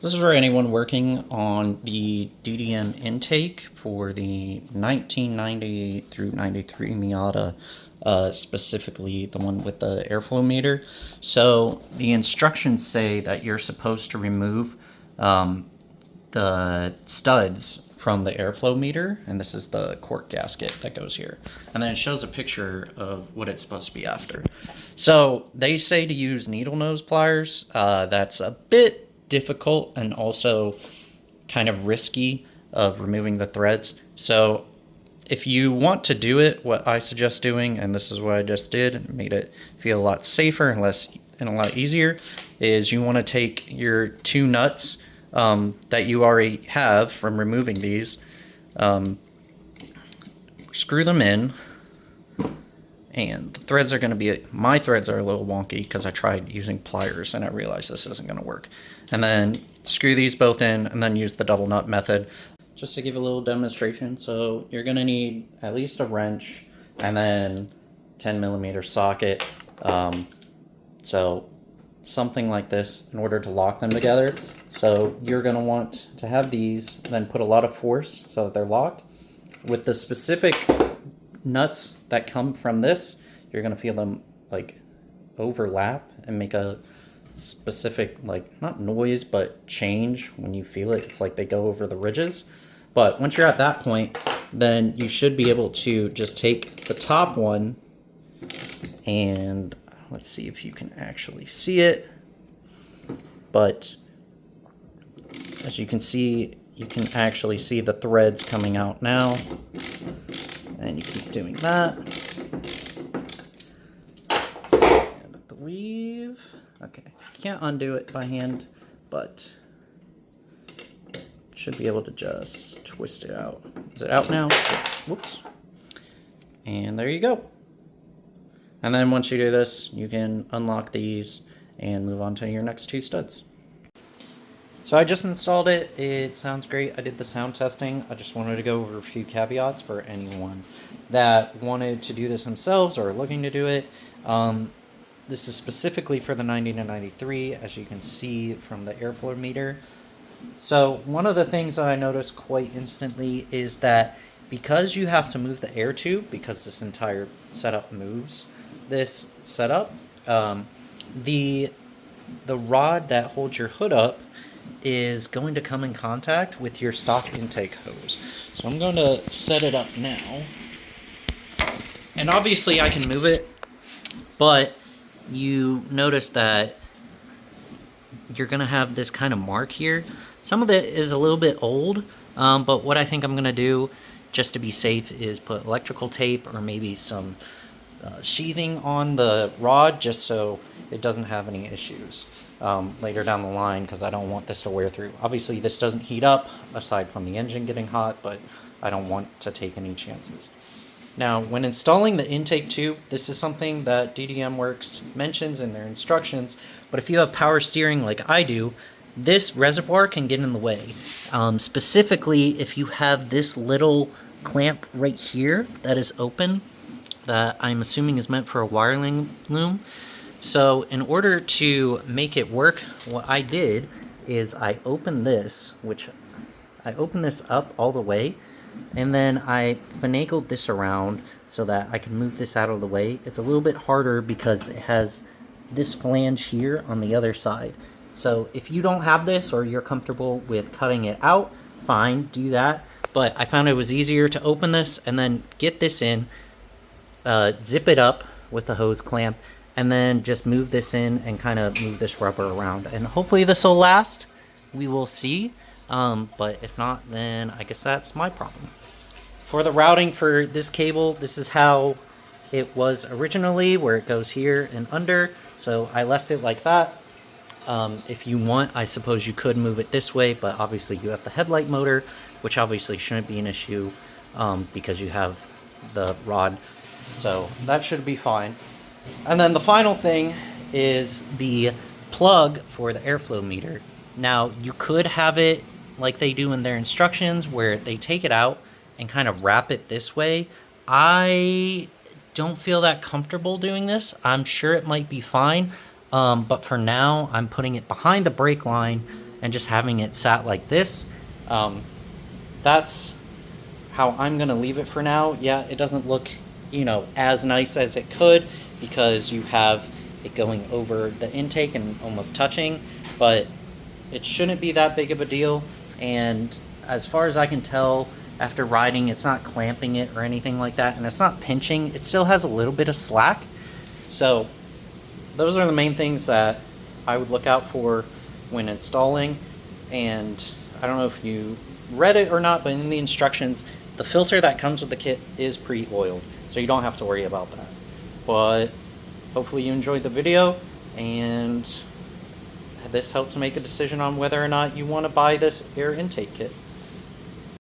This is for anyone working on the DDM intake for the 1990 through 93 Miata, specifically the one with the airflow meter. So the instructions say that you're supposed to remove the studs from the airflow meter, and this is the cork gasket that goes here. And then it shows a picture of what it's supposed to be after. So they say to use needle nose pliers. That's a bit difficult and also kind of risky of removing the threads. So if you want to do it, what I suggest doing, and this is what I just did, and made it feel a lot safer and a lot easier, is you want to take your two nuts that you already have from removing these, screw them in, and the threads are going to be, my threads are a little wonky because I tried using pliers and I realized this isn't going to work. And then screw these both in and then use the double nut method. Just to give a little demonstration, so you're going to need at least a wrench and then 10mm socket. So something like this in order to lock them together. So you're going to want to have these, then put a lot of force so that they're locked. With the specific nuts that come from this, you're going to feel them like overlap and make a specific, like, not noise, but change when you feel it. It's like they go over the ridges. But once you're at that point, then you should be able to just take the top one and let's see if you can actually see it. But as you can see, you can actually see the threads coming out now. And you keep doing that. And I believe, okay, you can't undo it by hand, but should be able to just twist it out. Is it out now? Yes. Whoops. And there you go. And then once you do this, you can unlock these and move on to your next two studs. So I just installed it. It sounds great. I did the sound testing. I just wanted to go over a few caveats for anyone that wanted to do this themselves or looking to do it. This is specifically for the 90 to 93, as you can see from the airflow meter. So one of the things that I noticed quite instantly is that because you have to move the air tube, because this entire setup moves this setup, the rod that holds your hood up is going to come in contact with your stock intake hose. So I'm going to set it up now. And obviously I can move it, but you notice that you're going to have this kind of mark here. Some of it is a little bit old, but what I think I'm going to do, just to be safe, is put electrical tape or maybe some sheathing on the rod just so it doesn't have any issues later down the line, because I don't want this to wear through. Obviously this doesn't heat up aside from the engine getting hot, but I don't want to take any chances. Now, when installing the intake tube, this is something that DDMWorks mentions in their instructions, but if you have power steering like I do, this reservoir can get in the way. Specifically, if you have this little clamp right here that is open, that I'm assuming is meant for a wiring loom. So in order to make it work, what I did is I opened this, up all the way, and then I finagled this around so that I can move this out of the way. It's a little bit harder because it has this flange here on the other side. So if you don't have this or you're comfortable with cutting it out, fine, do that. But I found it was easier to open this and then get this in, zip it up with the hose clamp, and then just move this in and kind of move this rubber around. And hopefully this will last. We will see. But if not, then I guess that's my problem. For the routing for this cable, this is how it was originally, where it goes here and under. So I left it like that. If you want, I suppose you could move it this way, but obviously you have the headlight motor, which obviously shouldn't be an issue because you have the rod. So that should be fine. And then the final thing is the plug for the airflow meter. Now, you could have it like they do in their instructions, where they take it out and kind of wrap it this way. I don't feel that comfortable doing this. I'm sure it might be fine, but for now, I'm putting it behind the brake line and just having it sat like this, that's how I'm gonna leave it for now. Yeah, it doesn't look, you know, as nice as it could because you have it going over the intake and almost touching, but it shouldn't be that big of a deal. And as far as I can tell, after riding, it's not clamping it or anything like that, and it's not pinching. It still has a little bit of slack. So those are the main things that I would look out for when installing. And I don't know if you read it or not, but in the instructions, the filter that comes with the kit is pre-oiled, so you don't have to worry about that. But hopefully you enjoyed the video, and this helps make a decision on whether or not you want to buy this air intake kit.